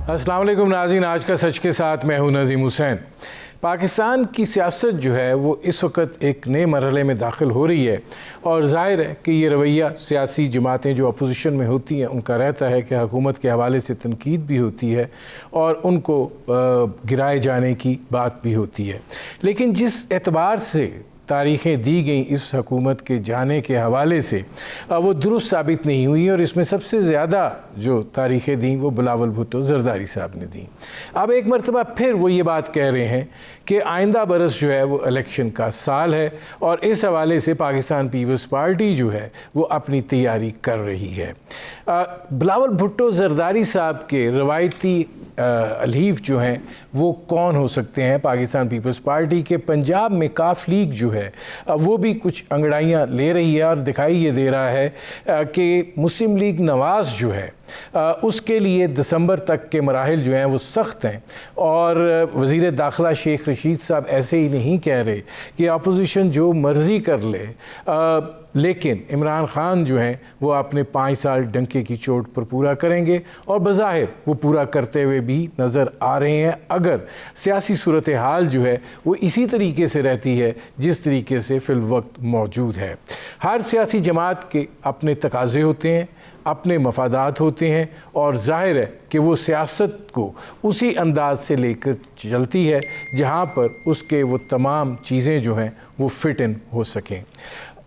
अस्सलाम वालेकुम नाज़रीन, आज का सच के साथ मैं हूं नदीम हुसैन। पाकिस्तान की सियासत जो है वो इस वक्त एक नए मरहले में दाखिल हो रही है और ज़ाहिर है कि ये रवैया सियासी जमातें जो अपोजिशन में होती हैं उनका रहता है कि हुकूमत के हवाले से तनकीद भी होती है और उनको गिराए जाने की बात भी होती है। लेकिन जिस एतबार से तारीख़ें दी गई इस हुकूमत के जाने के हवाले से वो दुरुस्त साबित नहीं हुई और इसमें सबसे ज़्यादा जो तारीख़ें दी वो बिलावल भुट्टो ज़रदारी साहब ने दी। अब एक मरतबा फिर वो ये बात कह रहे हैं कि आइंदा बरस जो है वो इलेक्शन का साल है और इस हवाले से पाकिस्तान पीपल्स पार्टी जो है वो अपनी तैयारी कर रही है। बिलावल भुट्टो ज़रदारी साहब के रवायती अलहीफ जो हैं वो कौन हो सकते हैं? पाकिस्तान पीपल्स पार्टी के पंजाब में काफ लीग जो है वो भी कुछ अंगड़ाइयाँ ले रही है और दिखाई ये दे रहा है कि मुस्लिम लीग नवाज़ जो है उसके लिए दिसंबर तक के मराहिल जो हैं वो सख्त हैं और वज़ीर दाखिला शेख रशीद साहब ऐसे ही नहीं कह रहे कि अपोजिशन जो मर्ज़ी कर ले, लेकिन इमरान ख़ान जो हैं वो अपने 5 साल डंके की चोट पर पूरा करेंगे और बज़ाहिर वो पूरा करते हुए भी नज़र आ रहे हैं अगर सियासी सूरत हाल जो है वो इसी तरीके से रहती है जिस तरीके से फ़िल वक्त मौजूद है। हर सियासी जमात के अपने तकाज़े होते हैं, अपने मफादात होते हैं और ज़ाहिर है कि वो सियासत को उसी अंदाज से लेकर चलती है जहाँ पर उसके वो तमाम चीज़ें जो हैं वो फिट इन हो सकें।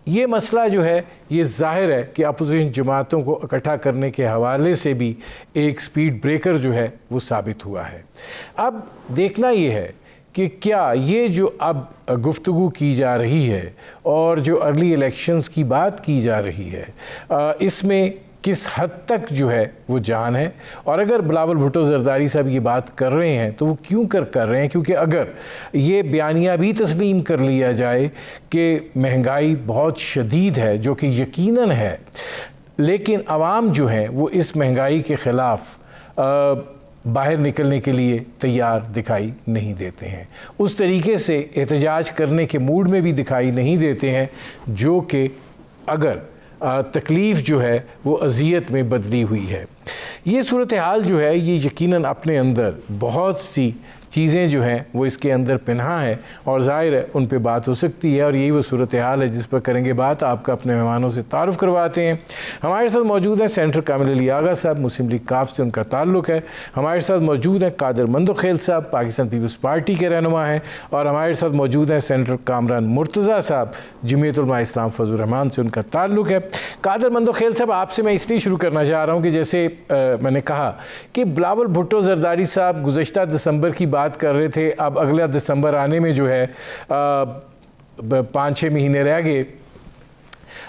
ये मसला जो है ये ज़ाहिर है कि अपोजिशन जमातों को इकट्ठा करने के हवाले से भी एक स्पीड ब्रेकर जो है वो साबित हुआ है। अब देखना ये है कि क्या ये जो अब गुफ्तगू की जा रही है और जो अर्ली इलेक्शंस की बात की जा रही है इसमें किस हद तक जो है वो जान है और अगर बिलावल भुट्टो ज़रदारी साहब ये बात कर रहे हैं तो वो क्यों कर रहे हैं? क्योंकि अगर ये बयानिया भी तस्लीम कर लिया जाए कि महंगाई बहुत शदीद है, जो कि यकीनन है, लेकिन आवाम जो है वो इस महंगाई के ख़िलाफ़ बाहर निकलने के लिए तैयार दिखाई नहीं देते हैं, उस तरीके से एहतजाज करने के मूड में भी दिखाई नहीं देते हैं, जो कि अगर तकलीफ़ जो है वो अज़ियत में बदली हुई है। ये सूरत हाल जो है ये यकीनन अपने अंदर बहुत सी चीज़ें जो हैं वो इसके अंदर पिन्हा है और ज़ाहिर है उन पे बात हो सकती है और यही वो सूरत हाल है जिस पर करेंगे बात। आपका अपने मेहमानों से तारुफ़ करवाते हैं। हमारे साथ मौजूद हैं सेंटर कामिल अली आगा साहब, मुस्लिम लीग काफ से उनका ताल्लुक़ है। हमारे साथ मौजूद हैं कादर मंदोखेल साहब, पाकिस्तान पीपल्स पार्टी के रहनुमा हैं और हमारे साथ मौजूद हैं सेंटर कामरान मुर्तज़ा साहब, जमीयत उलमा इस्लाम फजल रहमान से उनका ताल्लुक़ है। कादर मंदोखेल साहब, आपसे मैं इसलिए शुरू करना चाह रहा हूँ कि जैसे मैंने कहा कि बिलावल भुट्टो ज़रदारी साहब गुज़श्ता दिसंबर की बात कर रहे थे, अब अगला दिसंबर आने में जो है 5-6 महीने रह गए,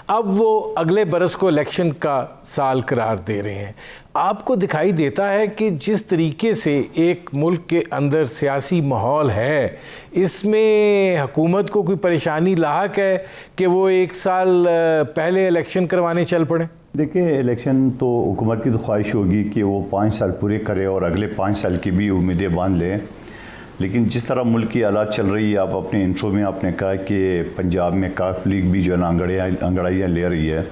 अब वो अगले बरस को इलेक्शन का साल करार दे रहे हैं। आपको दिखाई देता है कि जिस तरीके से एक मुल्क के अंदर सियासी माहौल है इसमें हुकूमत को कोई परेशानी लाहक है कि वो 1 साल पहले इलेक्शन करवाने चल पड़े? देखिए, इलेक्शन तो हुकूमत की तो ख्वाहिश होगी कि वो 5 साल पूरे करे और अगले 5 साल की भी उम्मीदें बांध लें, लेकिन जिस तरह मुल्क की हालात चल रही है, आप अपने इंट्रो में आपने कहा कि पंजाब में काफ लीग भी जो है ना अंगड़ाइयाँ ले रही है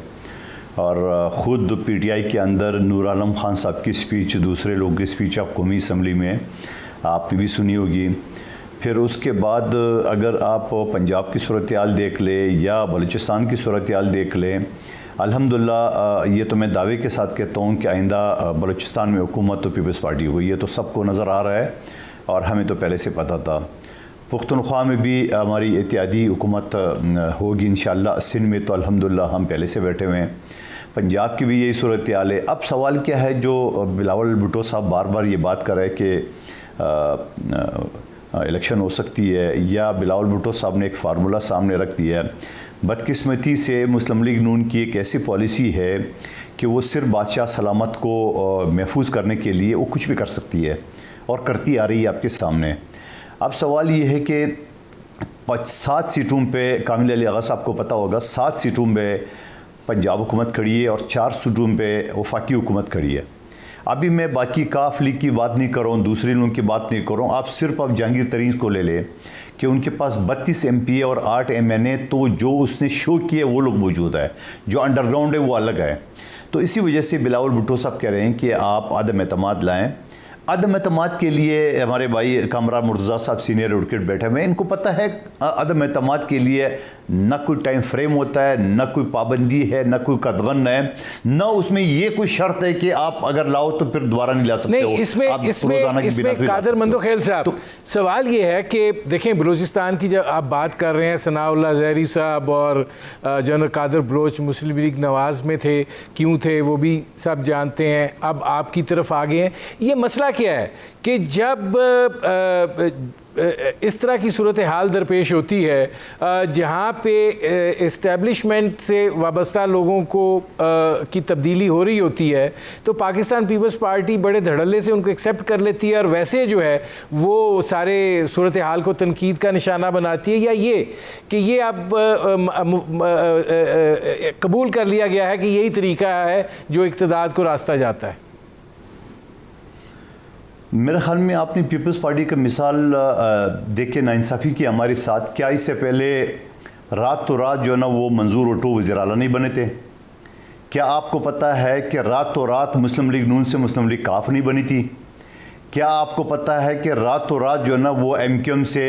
और ख़ुद PTI के अंदर नूर आलम खान साहब की स्पीच, दूसरे लोगों की स्पीच आप कौमी असम्बली में आपने भी सुनी होगी। फिर उसके बाद अगर आप पंजाब की सूरत हाल देख लें या बलूचिस्तान की सूरत हाल देख लें, अल्हम्दुलिल्लाह ये तो मैं दावे के साथ कहता हूँ कि आइंदा बलूचिस्तान में हुकूमत तो पीपल्स पार्टी हुई है, तो सबको नज़र आ रहा है और हमें तो पहले से पता था। पुख्तनख्वा में भी हमारी इत्तेहादी हुकूमत होगी इंशाअल्लाह। सिंध में तो अल्हम्दुलिल्लाह हम पहले से बैठे हुए हैं। पंजाब की भी यही सूरत हाल है। अब सवाल क्या है, जो बिलावल भुट्टो साहब बार बार ये बात कर रहे हैं कि इलेक्शन हो सकती है, या बिलावल भुट्टो साहब ने एक फार्मूला सामने रख दिया है। बदकिस्मती से मुस्लिम लीग नून की एक ऐसी पॉलिसी है कि वो सिर्फ बादशाह सलामत को महफूज करने के लिए वो कुछ भी कर सकती है और करती आ रही है आपके सामने। अब सवाल ये है कि 7 सीटों पे, कामिल अली आगा साहब को पता होगा, 7 सीटों पे पंजाब हुकूमत खड़ी है और 4 सीटों पे वफाकी हुकूमत खड़ी है। अभी मैं बाकी काफ लीग की बात नहीं कर रहा हूँ, दूसरे लोगों की बात नहीं कर रहा हूँ। आप सिर्फ आप जहांगीर तरीन को ले लें कि उनके पास 32 MP और 8 MNA, तो जो उसने शो किए वो लोग मौजूद है, जो अंडरग्राउंड है वो अलग है। तो इसी वजह से बिलावल भुट्टो साहब कह रहे हैं कि आप आदम एतमाद लाएँ, अदम एतमाद के लिए हमारे भाई कामरान मुर्तज़ा साहब सीनियर एडवोकेट बैठे हुए हैं, इनको पता है अदम एतमाद के लिए न कोई टाइम फ्रेम होता है, न कोई पाबंदी है, न कोई कदगन है, न उसमें ये कोई शर्त है कि आप अगर लाओ तो फिर दोबारा नहीं ला सकते। नहीं, इसमें कादर मंदोखेल साहब सवाल ये है कि देखें, बलूचिस्तान की जब आप बात कर रहे हैं, सनाउल्लाह ज़हरी साहब और जनरल कादर बलोच मुस्लिम लीग नवाज़ में थे, क्यों थे वो भी सब जानते हैं, अब आपकी तरफ आ गए हैं। ये मसला क्या है कि जब इस तरह की सूरत हाल दरपेश होती है जहाँ पे इस्टेब्लिशमेंट से वाबस्ता लोगों को की तब्दीली हो रही होती है, तो पाकिस्तान पीपल्स पार्टी बड़े धड़ल्ले से उनको एक्सेप्ट कर लेती है और वैसे जो है वो सारे सूरत हाल को तनकीद का निशाना बनाती है, या ये कि ये अब कबूल कर लिया गया है कि यही तरीका है जो इक़्तिदार को रास्ता जाता है। मेरे ख्याल में आपने पीपल्स पार्टी का मिसाल देखे नाइंसाफ़ी की हमारे साथ। क्या इससे पहले रात तो रात जो है ना वो मंजूर ओटो वज़ीर आला नहीं बने थे? क्या आपको पता है कि रात तो रात मुस्लिम लीग नून से मुस्लिम लीग काफ नहीं बनी थी? क्या आपको पता है कि रात तो रात जो है ना वो MQM से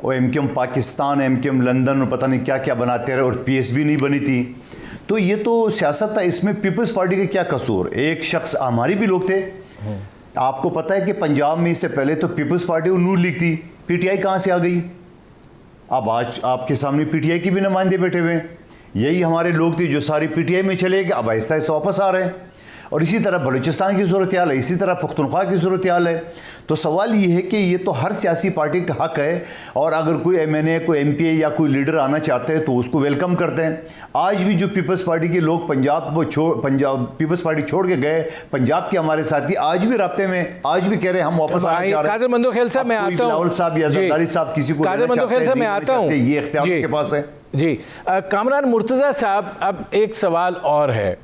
MQM पाकिस्तान, MQM लंदन और पता नहीं क्या क्या बनाते रहे और PSB नहीं बनी थी? तो ये तो सियासत था, इसमें पीपल्स पार्टी का क्या कसूर? एक शख्स, हमारी भी लोग थे। आपको पता है कि पंजाब में इससे पहले तो पीपल्स पार्टी और नून लीग थी, PTI कहाँ से आ गई? अब आज आपके सामने PTI की भी नुमाइंदे बैठे हुए हैं। यही हमारे लोग थे जो सारी PTI में चले गए, अब आहिस्ता आहिस्ता वापस आ रहे हैं। और इसी तरह बलूचिस्तान की सूरत हाल है, इसी तरह पख्तूनख्वा की सूरत हाल है। तो सवाल ये है कि ये तो हर सियासी पार्टी का हक है, और अगर कोई MNA, कोई MPA या कोई लीडर आना चाहते हैं तो उसको वेलकम करते हैं। आज भी जो पीपल्स पार्टी के लोग पंजाब पीपल्स पार्टी छोड़ के गए, पंजाब के हमारे साथी आज भी राब्ते में, आज भी कह रहे हैं हम वापस आना चाह रहे हैं। कादर मंदोखेल साहब मैं आता हूं, बिलावल साहब या जरदारी साहब किसी को, कादर मंदोखेल साहब मैं आता हूं, ये इख्तियार के पास है जी। कामरान मुर्तज़ा साहब, अब एक सवाल और है।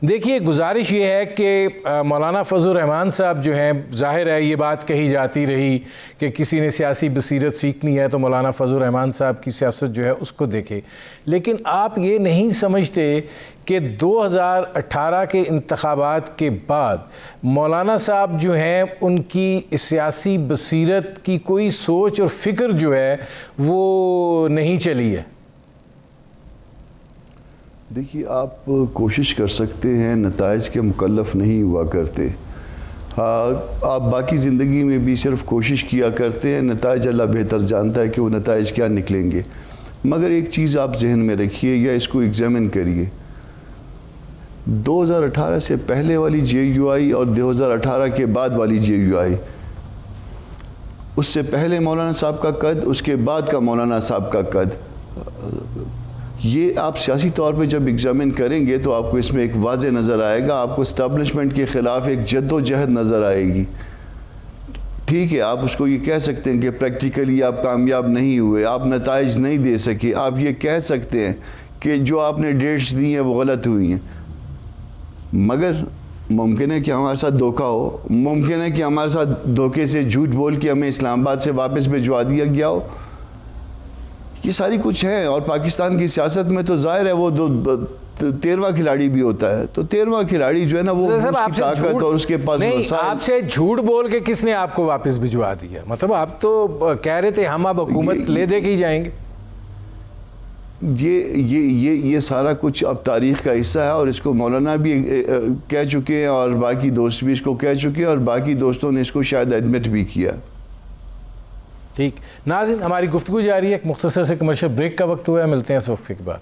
देखिए, गुजारिश ये है कि मौलाना फजल रहमान साहब जो हैं, ज़ाहिर है ये बात कही जाती रही कि किसी ने सियासी बसीरत सीखनी है तो मौलाना फजल रहमान साहब की सियासत जो है उसको देखे, लेकिन आप ये नहीं समझते कि 2018 के इंतखाबात के बाद मौलाना साहब जो हैं उनकी सियासी बसीरत की कोई सोच और फ़िक्र जो है वो नहीं चली है? देखिए, आप कोशिश कर सकते हैं, नताइज के मुकल्लफ नहीं हुआ करते। हाँ, आप बाकी ज़िंदगी में भी सिर्फ कोशिश किया करते हैं, नताइज अल्लाह बेहतर जानता है कि वो नताइज क्या निकलेंगे। मगर एक चीज़ आप जहन में रखिए या इसको एग्जामिन करिए, 2018 से पहले वाली JUI और 2018 के बाद वाली JUI, उससे पहले मौलाना साहब का कद, उसके बाद का मौलाना साहब का कद, ये आप सियासी तौर पे जब एग्जामिन करेंगे तो आपको इसमें एक वाज़े नज़र आएगा, आपको इस्टेब्लिशमेंट के ख़िलाफ़ एक जद्दोजहद नज़र आएगी। ठीक है, आप उसको ये कह सकते हैं कि प्रैक्टिकली आप कामयाब नहीं हुए, आप नताइज नहीं दे सके, आप ये कह सकते हैं कि जो आपने डेट्स दी हैं वो गलत हुई हैं, मगर मुमकिन है कि हमारे साथ धोखा हो, मुमकिन है कि हमारे साथ धोखे से झूठ बोल के हमें इस्लामाबाद से वापस भिजवा दिया गया हो। ये सारी कुछ है, और पाकिस्तान की सियासत में तो जाहिर है वो 13वां खिलाड़ी भी होता है, तो 13वां खिलाड़ी जो है ना वो उसकी ताकत और उसके पास आपसे झूठ बोल के किसने आपको वापस भिजवा दिया? मतलब आप तो कह रहे थे हम अब हुकूमत ले दे के ही जाएंगे। ये सारा कुछ अब तारीख़ का हिस्सा है, और इसको मौलाना भी कह चुके हैं और बाकी दोस्त भी इसको कह चुके हैं, और बाकी दोस्तों ने इसको शायद एडमिट भी किया। ठीक नाज़रीन, हमारी गुफ्तगू जारी है, एक मुख्तसर से कमर्शियल ब्रेक का वक्त हुआ है, मिलते हैं इस वक्त के बाद।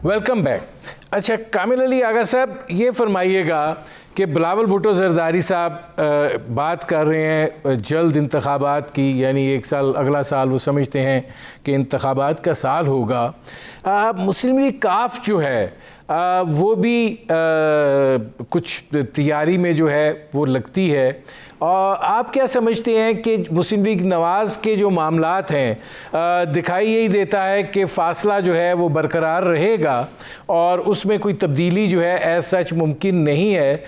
Welcome back. अच्छा, कामिल अली आगा साहब, ये फरमाइएगा कि बिलावल भुट्टो जरदारी साहब बात कर रहे हैं जल्द इंतखाबात की, यानी एक साल, अगला साल वो समझते हैं कि इंतखाबात का साल होगा। मुस्लिम लीग काफ जो है वो भी कुछ तैयारी में जो है वो लगती है। और आप क्या समझते हैं कि मुस्लिम लीग नवाज़ के जो मामलात हैं दिखाई यही देता है कि फ़ासला जो है वो बरकरार रहेगा और उसमें कोई तब्दीली जो है एज सच मुमकिन नहीं है,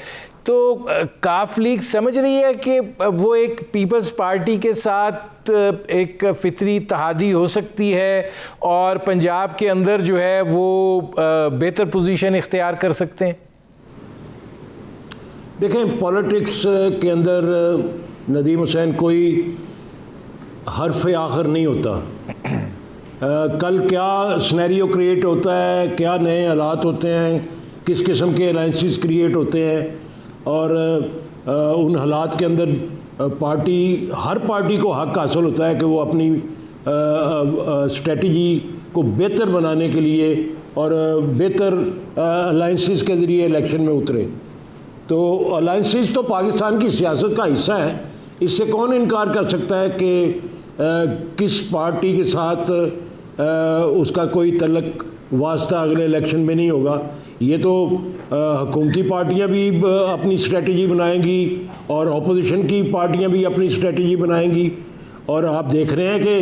तो काफ लीग समझ रही है कि वो एक पीपल्स पार्टी के साथ एक फितरी इत्तेहादी हो सकती है और पंजाब के अंदर जो है वो बेहतर पोजीशन इख्तियार कर सकते हैं? देखें, पॉलिटिक्स के अंदर नदीम हुसैन कोई हर्फ आखिर नहीं होता। कल क्या सिनेरियो क्रिएट होता है, क्या नए हालात होते हैं, किस किस्म के अलाइंसेस क्रिएट होते हैं, और उन हालात के अंदर हर पार्टी को हक हासिल होता है कि वो अपनी स्ट्रेटजी को बेहतर बनाने के लिए और बेहतर अलाइंसेस के ज़रिए इलेक्शन में उतरे। तो अलाइंसेस तो पाकिस्तान की सियासत का हिस्सा है, इससे कौन इनकार कर सकता है कि किस पार्टी के साथ उसका कोई तल्लक वास्ता अगले इलेक्शन में नहीं होगा। ये तो हुकूमती पार्टियां भी अपनी स्ट्रेटजी बनाएंगी और अपोजिशन की पार्टियां भी अपनी स्ट्रेटजी बनाएंगी। और आप देख रहे हैं कि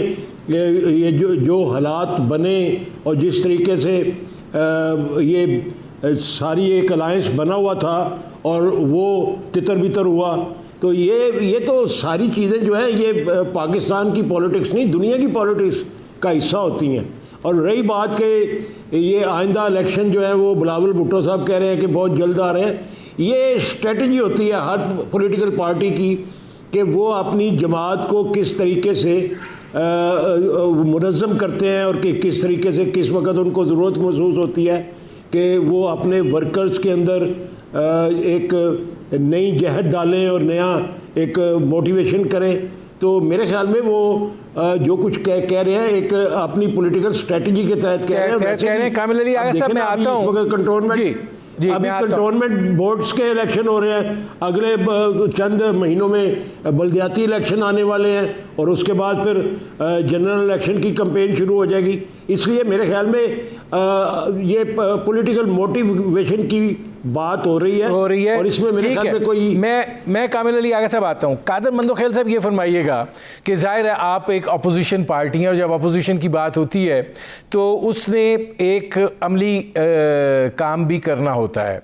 ये जो हालात बने और जिस तरीके से ये सारी एक अलायंस बना हुआ था और वो तितर बितर हुआ, तो ये तो सारी चीज़ें जो है ये पाकिस्तान की पॉलिटिक्स नहीं, दुनिया की पॉलिटिक्स का हिस्सा होती हैं। और रही बात कि ये आइंदा इलेक्शन जो है वो बिलावल भुट्टो साहब कह रहे हैं कि बहुत जल्द आ रहे हैं, ये स्ट्रेटजी होती है हर पॉलिटिकल पार्टी की कि वो अपनी जमात को किस तरीके से मुनज़्ज़म करते हैं और कि किस तरीके से किस वक्त उनको ज़रूरत महसूस होती है कि वो अपने वर्कर्स के अंदर एक नई जहद डालें और नया एक मोटिवेशन करें। तो मेरे ख्याल में वो जो कुछ कह रहे हैं एक अपनी पॉलिटिकल स्ट्रेटजी के तहत कह रहे हैं। कामिल अली आगा साहब, मैं आता हूं। अभी कंटोनमेंट बोर्ड्स के इलेक्शन हो रहे हैं, अगले चंद महीनों में बल्दियाती इलेक्शन आने वाले हैं और उसके बाद फिर जनरल इलेक्शन की कैंपेन शुरू हो जाएगी। इसलिए मेरे ख्याल में ये पॉलिटिकल मोटिवेशन की बात हो रही है और इसमें मेरे ख्याल में कोई मैं कामिल अली आगे साहब आता हूँ। कादर मंदोखेल साहब, ये फरमाइएगा कि जाहिर है आप एक अपोजिशन पार्टी हैं और जब अपोजिशन की बात होती है तो उसने एक अमली काम भी करना होता है।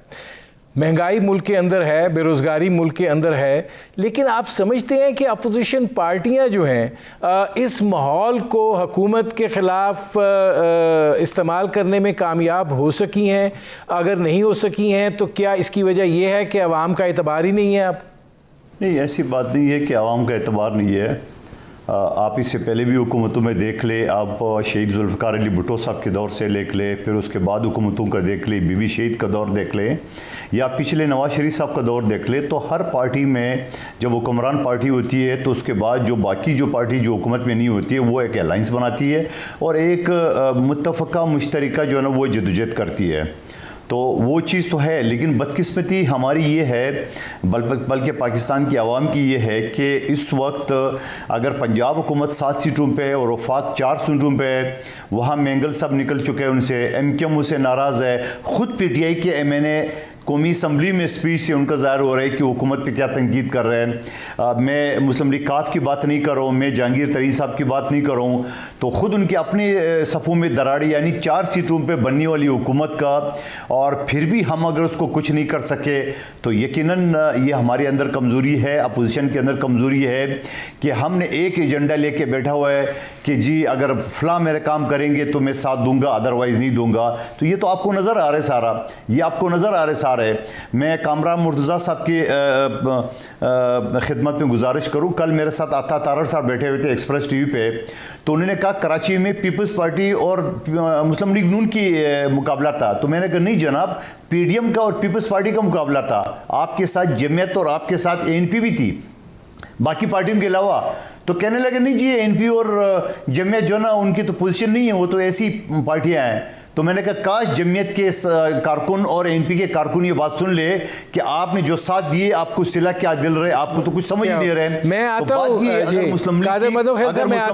महंगाई मुल्क के अंदर है, बेरोज़गारी मुल्क के अंदर है, लेकिन आप समझते हैं कि अपोजिशन पार्टियां जो हैं इस माहौल को हुकूमत के ख़िलाफ़ इस्तेमाल करने में कामयाब हो सकी हैं? अगर नहीं हो सकी हैं तो क्या इसकी वजह यह है कि अवाम का एतबार ही नहीं है? आप नहीं, ऐसी बात नहीं है कि अवाम का एतबार नहीं है। आप इससे पहले भी हुकूमतों में देख ले, आप शहीद जुल्फ़िकार अली भुट्टो साहब के दौर से देख ले, फिर उसके बाद हुकूमतों का देख ले, बीबी शहीद का दौर देख ले, या पिछले नवाज शरीफ साहब का दौर देख ले, तो हर पार्टी में जब हुक्मरान पार्टी होती है तो उसके बाद जो बाकी जो पार्टी जो हुकूमत में नहीं होती है वो एक अलाइंस बनाती है और एक मुत्तफ़क़ा मुश्तरका जो है ना वो जदोजहद करती है। तो वो चीज़ तो है, लेकिन बदकिस्मती हमारी ये है, बल्कि पाकिस्तान की आवाम की ये है कि इस वक्त अगर पंजाब हुकूमत 7 सीटों पे और वफाक 4 सीटों पे है, वहाँ मैंगल सब निकल चुके हैं उनसे, MKM उससे नाराज़ है, ख़ुद PTI के MNA कौमी असम्बली में स्पीच से उनका ज़ाहिर हो रहा है कि हुकूमत पे क्या तनकीद कर रहे हैं। मैं मुस्लिम लीग काफ की बात नहीं कर रहा हूँ, मैं जहांगीर तरीन साहब की बात नहीं कर रहा हूँ, तो ख़ुद उनके अपने सफ़ों में दराड़ी, यानी 4 सीटों पे बनने वाली हुकूमत का, और फिर भी हम अगर उसको कुछ नहीं कर सके तो यकीनन ये हमारे अंदर कमज़ोरी है, अपोजिशन के अंदर कमज़ोरी है कि हमने एक एजेंडा लेके बैठा हुआ है कि जी अगर फ़लाँ मेरे काम करेंगे तो मैं साथ दूंगा, अदरवाइज़ नहीं दूंगा। तो ये तो आपको नज़र आ रहा है सारा, ये आपको नज़र आ रहा है। मैं कामरान मुर्तज़ा साहब की खिदमत में गुजारिश करूं, कल मेरे साथ आता तारड़ साहब बैठे हुए थे एक्सप्रेस टीवी पे, तो उन्होंने कहा कराची में पीपल्स पार्टी और मुस्लिम लीग नून की मुकाबला था। तो मैंने कहा नहीं जनाब, PDM का और पीपल्स पार्टी का मुकाबला था, आपके साथ जमीयत और आपके साथ ANP भी थी, बाकी पार्टियों के अलावा। तो कहने लगे नहीं जी ANP और जमीयत जो ना उनकी तो पोजीशन नहीं है, वो तो ऐसी पार्टियां हैं। तो मैंने कहा काश जमीयत के कारकुन और एनपी के कारकुन ये बात सुन ले कि आपने जो साथ दिए आपको सिला क्या दिल रहे, आपको तो कुछ समझ नहीं दे रहे। मैं आता हूं, अगर मुस्लिम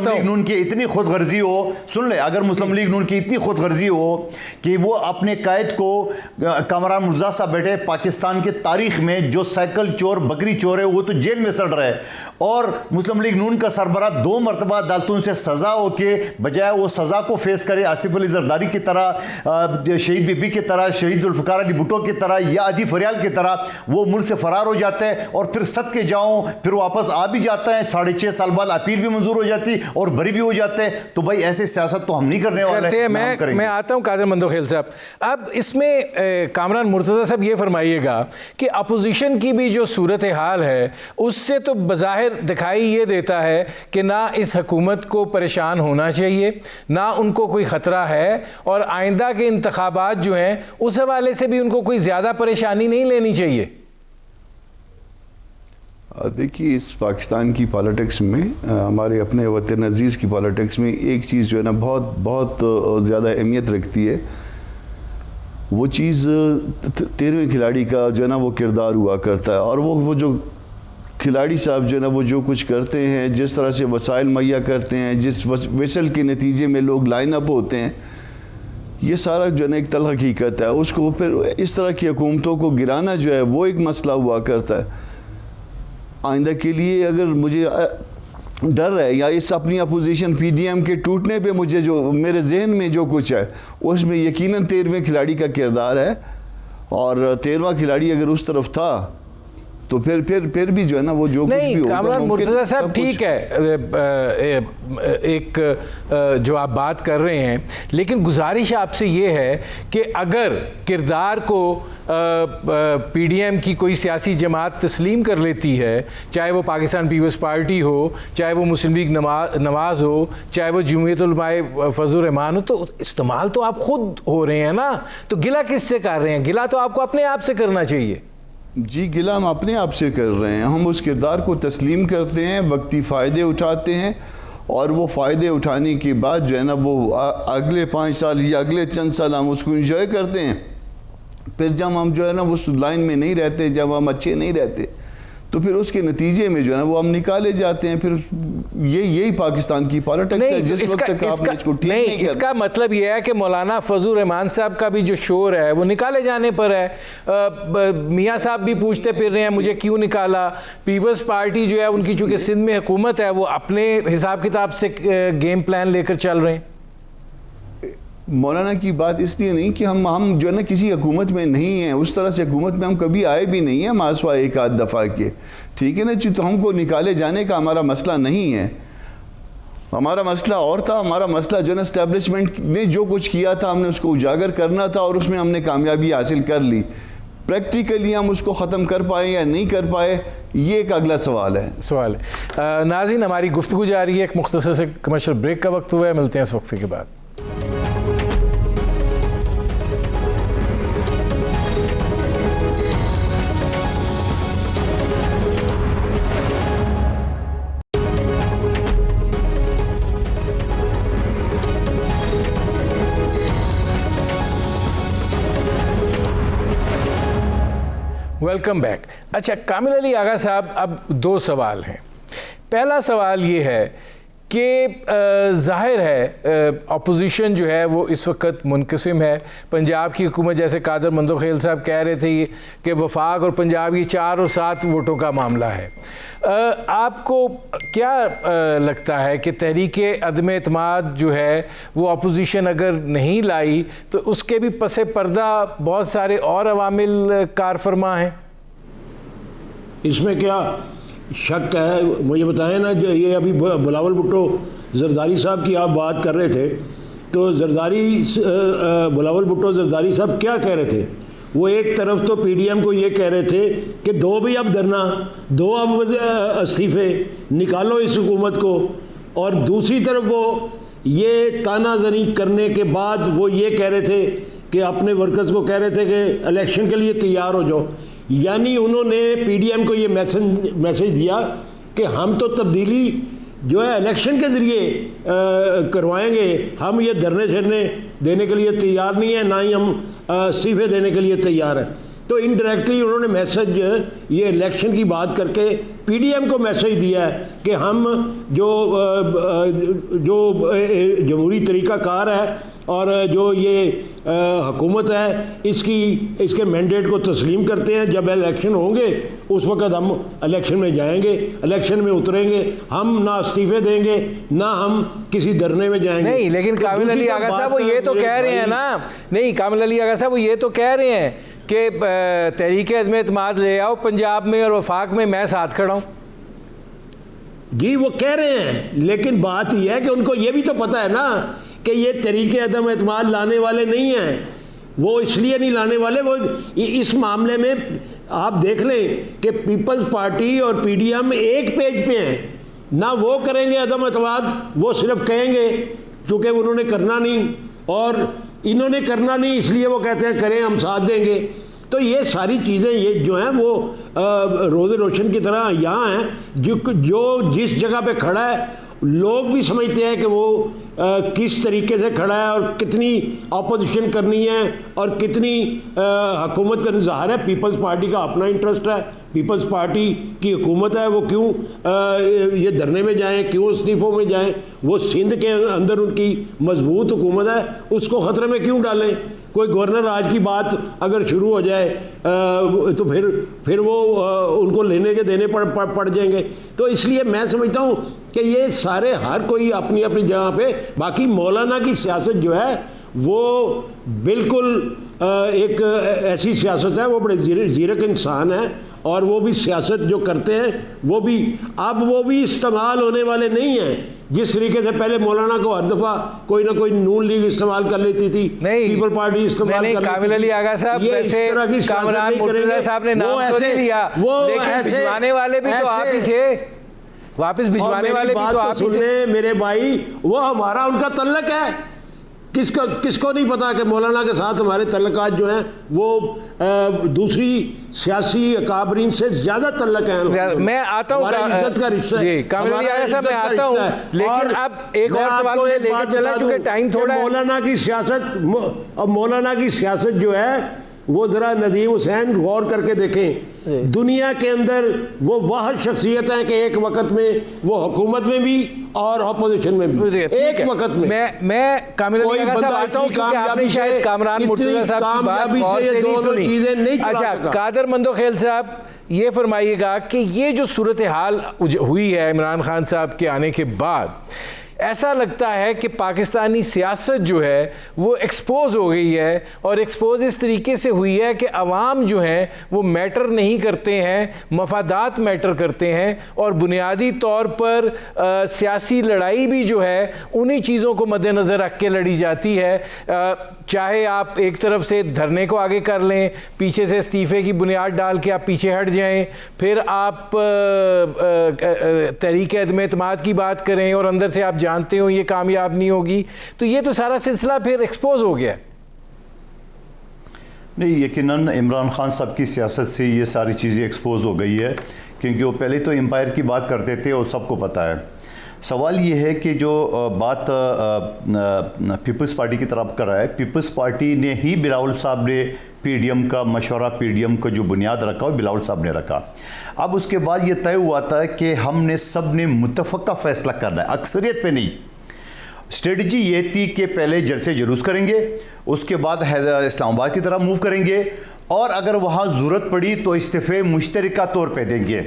लीग नून की इतनी खुद गर्जी हो, सुन ले, अगर मुस्लिम लीग नून की इतनी खुद गर्जी हो कि वो अपने कायद को, कामरान मुर्जा साहब बैठे पाकिस्तान के तारीख में जो साइकिल चोर बकरी चोर है वो तो जेल में सड़ रहा है, और मुस्लिम लीग नून का सरबरा 2 मरतबा अदालतों से सजा हो के बजाय वो सजा को फेस करे आसिफ अली जरदारी की तरह, शहीद बीबी की तरह, शहीद जुल्फ़िकार अली भुट्टो की तरह या अदी फरियाल की तरह वो मुल्क से फरार हो जाता है और फिर सद के जाऊं फिर वापस आ भी जाता है, 6.5 साल बाद अपील भी मंजूर हो जाती और बरी भी हो जाते हैं। तो भाई ऐसे सियासत तो हम नहीं करने वाले। मैं आता हूं कादर मंदोखेल साहब, अब इसमें कामरान मुर्तज़ा साहब ये फरमाइएगा कि अपोजिशन की भी जो सूरत हाल है उससे तो बज़ाहिर दिखाई ये देता है कि ना इस हुकूमत को परेशान होना चाहिए, ना उनको कोई ख़तरा है, और आइंदा के इंतखाबात जो हैं उस हवाले से भी उनको कोई ज़्यादा परेशानी नहीं लेनी चाहिए। देखिए, इस पाकिस्तान की पॉलिटिक्स में, हमारे अपने वतन अजीज़ की पॉलिटिक्स में एक चीज़ जो है ना बहुत बहुत ज़्यादा अहमियत रखती है। वो चीज़ 13वें खिलाड़ी का जो है ना वो किरदार हुआ करता है, और वो जो खिलाड़ी साहब जो है ना वो जो कुछ करते हैं, जिस तरह से वसाइल मुहैया करते हैं, जिस विसल के नतीजे में लोग लाइन अप होते हैं, ये सारा जो है ना एक तल हकीकत है। उसको फिर इस तरह की हुकूमतों को गिराना जो है वो एक मसला हुआ करता है। आइंदा के लिए अगर मुझे डर है या इस अपनी अपोजिशन PDM के टूटने पे मुझे जो मेरे जहन में जो कुछ है उसमें यकीनन 13वें खिलाड़ी का किरदार है, और 13वां खिलाड़ी अगर उस तरफ था तो फिर भी जो है ना वो जो कुछ भी होगा। कामरान मुर्तज़ा साहब ठीक है, एक जो आप बात कर रहे हैं, लेकिन गुजारिश आपसे ये है कि अगर किरदार को PDM की कोई सियासी जमात तस्लीम कर लेती है, चाहे वो पाकिस्तान पीपल्स पार्टी हो, चाहे वो मुस्लिम लीग नवाज़ हो, चाहे वो जमहूरियत उलमाए फजल रहमान हो, तो इस्तेमाल तो आप खुद हो रहे हैं ना, तो गिला किससे कर रहे हैं? गिला तो आपको अपने आप से करना चाहिए। जी, गिला हम अपने आप से कर रहे हैं। हम उस किरदार को तस्लीम करते हैं, वक्ती फ़ायदे उठाते हैं, और वो फ़ायदे उठाने के बाद जो है ना वो अगले 5 साल या अगले चंद साल हम उसको इंजॉय करते हैं। फिर जब हम जो है ना उस लाइन में नहीं रहते, जब हम अच्छे नहीं रहते, तो फिर उसके नतीजे में जो है ना वो हम निकाले जाते हैं। फिर यही पाकिस्तान की पॉलिटिक्स है। जिस वक्त तक आपने इसको ठीक नहीं किया, इसका मतलब ये है कि मौलाना फजल रहमान साहब का भी जो शोर है वो निकाले जाने पर है। मियाँ साहब भी पूछते फिर रहे हैं मुझे क्यों निकाला। पीपल्स पार्टी जो है उनकी चूँकि सिंध में हुकूमत है, वो अपने हिसाब किताब से गेम प्लान लेकर चल रहे हैं। मौलाना की बात इसलिए नहीं कि हम जो है ना किसी हुकूमत में नहीं हैं, उस तरह से हुकूमत में हम कभी आए भी नहीं हैं, मासवा एक आध दफ़ा के, ठीक है ना जी। तो हमको निकाले जाने का हमारा मसला नहीं है, हमारा मसला और था। हमारा मसला जो है ना इस्टेब्लिशमेंट ने जो कुछ किया था हमने उसको उजागर करना था, और उसमें हमने कामयाबी हासिल कर ली। प्रैक्टिकली हम उसको ख़त्म कर पाए या नहीं कर पाए, ये एक अगला सवाल है। नाज़रीन, हमारी गुफ्तगू जारी है, एक मुख्तसर से कमर्शियल ब्रेक का वक्त हुआ है, मिलते हैं इस वक्फे के बाद। Welcome back. अच्छा कामिल अली आगा साहब, अब 2 सवाल हैं। पहला सवाल ये है कि ज़ाहिर है अपोजिशन जो है वो इस वक्त मुनक़सिम है। पंजाब की हुकूमत, जैसे कादर मंदोखेल साहब कह रहे थे कि वफाक और पंजाब ये 4 और 7 वोटों का मामला है। आपको क्या लगता है कि तहरीक अदम एतमाद जो है वो अपोजिशन अगर नहीं लाई तो उसके भी पसे पर्दा बहुत सारे और अवामिल कार फरमा हैं? इसमें क्या शक है? मुझे बताएं ना, जो ये अभी बिलावल भुट्टो जरदारी साहब की आप बात कर रहे थे, तो बिलावल भुट्टो जरदारी साहब क्या कह रहे थे? वो एक तरफ तो PDM को ये कह रहे थे कि 2 भी अब धरना, 2 अब इस्तीफे, निकालो इस हुकूमत को, और दूसरी तरफ वो ये तानाजनी करने के बाद वो ये कह रहे थे कि अपने वर्कर्स को कह रहे थे कि इलेक्शन के लिए तैयार हो जाओ। यानी उन्होंने PDM को ये मैसेज दिया कि हम तो तब्दीली जो है इलेक्शन के ज़रिए करवाएंगे, हम ये धरने शरने देने के लिए तैयार नहीं है, ना ही हम इस्तीफे देने के लिए तैयार हैं। तो इनडायरेक्टली उन्होंने मैसेज ये इलेक्शन की बात करके पीडीएम को मैसेज दिया है कि हम जो जमहूरी तरीक़ाकार है और जो ये हुकूमत है इसके मैंडेट को तस्लीम करते हैं। जब इलेक्शन होंगे उस वक़्त हम इलेक्शन में जाएंगे, इलेक्शन में उतरेंगे, हम ना इस्तीफे देंगे ना हम किसी धरने में जाएंगे। नहीं, लेकिन कामिल अली आगा साहब वो ये तो कह रहे हैं ना, नहीं कामिल अली आगा साहब वो ये तो कह रहे हैं कि तहरीक अदम एतमाद ले आओ पंजाब में और वफाक में मैं साथ खड़ा हूँ। जी वो कह रहे हैं, लेकिन बात यह है कि उनको ये भी तो पता है ना कि ये तरीके अदम एतमाद लाने वाले नहीं हैं। वो इसलिए नहीं लाने वाले, वो इस मामले में आप देख लें कि पीपल्स पार्टी और पीडीएम एक पेज पे हैं। ना वो करेंगे अदम एतमाद, वो सिर्फ कहेंगे क्योंकि उन्होंने करना नहीं और इन्होंने करना नहीं, इसलिए वो कहते हैं करें हम साथ देंगे। तो ये सारी चीज़ें ये जो हैं वो रोज़े रोशन की तरह यहाँ हैं। जो जिस जगह पे खड़ा है लोग भी समझते हैं कि वो किस तरीके से खड़ा है और कितनी अपोजिशन करनी है और कितनी हुकूमत करनी। ज़ाहिर है पीपल्स पार्टी का अपना इंटरेस्ट है, पीपल्स पार्टी की हुकूमत है, वो क्यों ये धरने में जाएं, क्यों इस्तीफ़ों में जाएं। वो सिंध के अंदर उनकी मजबूत हुकूमत है, उसको ख़तरे में क्यों डालें। कोई गवर्नर राज की बात अगर शुरू हो जाए तो फिर वो उनको लेने के देने पड़ जाएंगे। तो इसलिए मैं समझता हूँ कि ये सारे हर कोई अपनी अपनी जगह पे, बाकी मौलाना की सियासत जो है वो बिल्कुल एक ऐसी सियासत है, वो बड़े ज़ीरक इंसान है और वो भी सियासत जो करते हैं वो भी इस्तेमाल होने वाले नहीं हैं। जिस तरीके से पहले मौलाना को हर दफ़ा कोई ना कोई नून लीग इस्तेमाल कर लेती थी, पीपल पार्टी इस्तेमाल कर लेती थी। कामिल अली आगा साहब वैसे कामरान मुर्तज़ा साहब ने नाम तो नहीं लिया, लेकिन भिजवाने वाले भी तो आप ही थे, वापस भिजवाने वाले भी तो आप ही थे। मेरे भाई वो हमारा उनका तल्लक है। किसको नहीं पता कि मौलाना के साथ हमारे तल्लकात जो हैं वो दूसरी सियासी अकाबरीन से ज़्यादा तल्लक हैं। मैं आता हूँ, इज्जत का रिश्ता है। कामिल अली आगा साहब मैं आता हूँ, लेकिन अब एक और सवाल लेकर चला, चूंकि टाइम थोड़ा है। मौलाना की सियासत जो है वो ज़रा नदीम हुसैन गौर करके देखें। दुनिया के अंदर वो वाहिद शख्सियत हैं कि एक वक्त में वो हुकूमत में भी और अपोजिशन में भी एक वक्त में। मैं कामिल अली आगा साहब आता हूं क्योंकि आपने शायद कामरान मुर्तज़ा साहब की बात गौर से नहीं सुनी। अच्छा कादर मंदोखेल साहब ये फरमाइएगा कि ये जो सूरत हाल हुई है इमरान खान साहब के आने के बाद, ऐसा लगता है कि पाकिस्तानी सियासत जो है वो एक्सपोज हो गई है, और एक्सपोज इस तरीके से हुई है कि अवाम जो हैं वो मैटर नहीं करते हैं, मफादात मैटर करते हैं, और बुनियादी तौर पर सियासी लड़ाई भी जो है उन्हीं चीज़ों को मद्देनज़र रख के लड़ी जाती है। चाहे आप एक तरफ से धरने को आगे कर लें, पीछे से इस्तीफ़े की बुनियाद डाल के आप पीछे हट जाएं, फिर आप तहरीक अदम एतमाद की बात करें और अंदर से आप जानते हो ये कामयाब नहीं होगी, तो ये तो सारा सिलसिला फिर एक्सपोज हो गया। नहीं, यकीनन इमरान खान साहब की सियासत से ये सारी चीज़ें एक्सपोज हो गई है, क्योंकि वो पहले तो एम्पायर की बात करते थे और सबको पता है। सवाल ये है कि जो बात पीपल्स पार्टी की तरफ कर रहा है, पीपल्स पार्टी ने ही बिलावल साहब ने पीडीएम का मशवरा, पीडीएम का जो बुनियाद रखा वो बिलावल साहब ने रखा। अब उसके बाद ये तय हुआ था कि हमने सब ने मुतफ़क़ा फ़ैसला करना है, अक्सरियत पे नहीं। स्ट्रेटजी ये थी कि पहले जलसे जुलूस करेंगे, उसके बाद इस्लामाबाद की तरफ मूव करेंगे, और अगर वहाँ ज़रूरत पड़ी तो इस्तीफ़े मुश्तरका तौर पर देंगे।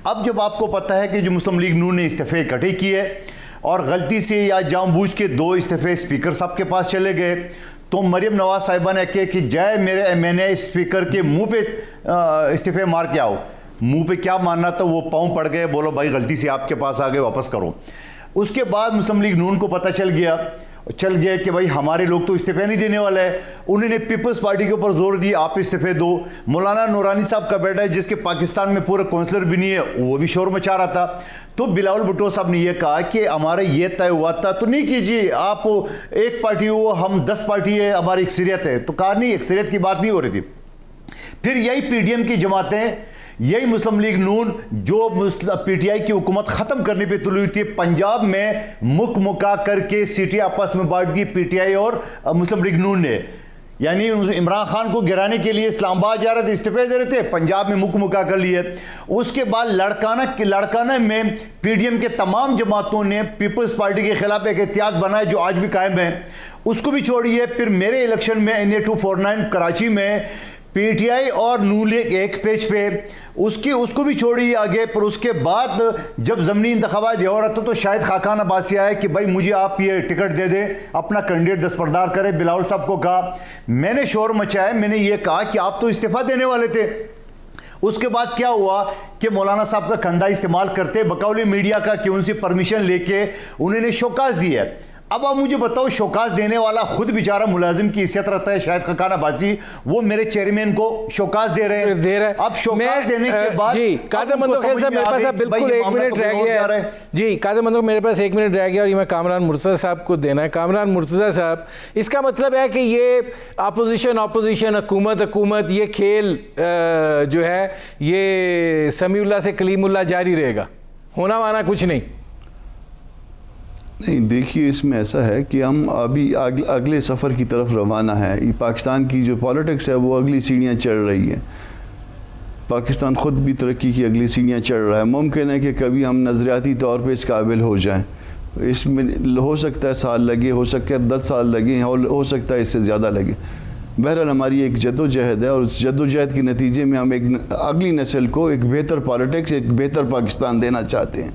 अब जब आपको पता है कि जो मुस्लिम लीग नून ने इस्तीफ़े इकट्ठे किए और गलती से या जानबूझ के 2 इस्तीफ़े स्पीकर साहब के पास चले गए, तो मरियम नवाज साहिबा ने कहा कि जाए मैंने स्पीकर के मुंह पे इस्तीफ़े मार के आओ। मुंह पे क्या मारना था, वो पाँव पड़ गए, बोलो भाई गलती से आपके पास आ गए, वापस करो। उसके बाद मुस्लिम लीग नून को पता चल गया कि भाई हमारे लोग तो इस्तीफे नहीं देने वाले हैं। उन्होंने पीपल्स पार्टी के ऊपर जोर दिया, आप इस्तीफे दो। मौलाना नूरानी साहब का बेटा है जिसके पाकिस्तान में पूरा काउंसलर भी नहीं है, वो भी शोर मचा रहा था। तो बिलावल भुट्टो साहब ने यह कहा कि हमारा ये तय हुआ था तो नहीं कीजिए, आप एक पार्टी हो, हम 10 पार्टी है, हमारी अक्सरियत है। तो कहा नहीं, अक्सरियत की बात नहीं हो रही थी। फिर यही पीडीएम की जमातें यही मुस्लिम लीग नून जो पीटीआई की हुकूमत ख़त्म करने पे तुली हुई थी, पंजाब में मुका करके सीटें आपस में बांट दी पीटीआई और मुस्लिम लीग नून ने। यानी इमरान खान को गिराने के लिए इस्लामाबाद जा रहे थे, इस्तीफे दे रहे थे, पंजाब में मुका कर लिए। उसके बाद लड़काना में पीडीएम के तमाम जमातों ने पीपल्स पार्टी के खिलाफ एक एहतियात बनाए जो आज भी कायम है, उसको भी छोड़िए। फिर मेरे इलेक्शन में NA 249 कराची में पीटीआई और नून लीग एक पेज पे, उसको भी छोड़िए आगे। पर उसके बाद जब ज़मीनी इंतखाबात हो रहा था तो शायद खाकान अब्बासी आया कि भाई मुझे आप ये टिकट दे दें, अपना कैंडिडेट दस्तबरदार करें। बिलावल साहब को कहा, मैंने शोर मचाया, मैंने ये कहा कि आप तो इस्तीफा देने वाले थे। उसके बाद क्या हुआ कि मौलाना साहब का कंधा इस्तेमाल करते बकौली मीडिया का कि उनसे परमिशन लेके उन्होंने शोकाज दिया। अब आप मुझे बताओ, शोकाज देने वाला खुद बेचारा मुलाजिम की हैसियत रखता है, शायद खाकान अब्बासी, वो मेरे चेयरमैन को शोकाज दे रहे हैं। अब शोकाज देने के बाद जी कादर मंदोखेल साहब, मेरे पास अब बिल्कुल 1 मिनट रह गया है। जी कादर मंदोखेल, मेरे पास 1 मिनट रह गया और ये मैं कामरान मुर्तज़ा साहब को देना है। कामरान मुर्तज़ा साहब, इसका मतलब है कि ये अपोजिशन, हुकूमत, ये खेल जो है ये समीउल्लाह से कलीमुल्लाह जारी रहेगा, होना वाना कुछ नहीं। नहीं, देखिए इसमें ऐसा है कि हम अभी अगले सफ़र की तरफ रवाना है। पाकिस्तान की जो पॉलिटिक्स है वो अगली सीढ़ियाँ चढ़ रही है। पाकिस्तान ख़ुद भी तरक्की की अगली सीढ़ियाँ चढ़ रहा है। मुमकिन है कि कभी हम नज़रियाती तौर पे इस काबिल हो जाएं। इसमें हो सकता है साल लगे, हो सकता है 10 साल लगे, हो सकता है इससे ज़्यादा लगे। बहरहाल हमारी एक जद्दोजहद है और उस जद्दोजहद के नतीजे में हम एक अगली नस्ल को एक बेहतर पॉलिटिक्स, एक बेहतर पाकिस्तान देना चाहते हैं।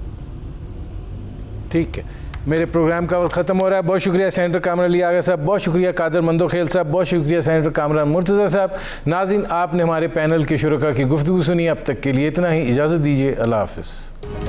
ठीक है, मेरे प्रोग्राम का वक्त ख़त्म हो रहा है। बहुत शुक्रिया सेनेटर कामरान अली आगा साहब, बहुत शुक्रिया कादर मंदोखेल साहब, बहुत शुक्रिया सेनेटर कामरान मुर्तज़ा साहब। नाज़रीन, आपने हमारे पैनल के शुरका की गुफ्तगू सुनी। अब तक के लिए इतना ही, इजाज़त दीजिए। अल्लाह हाफ़िज़।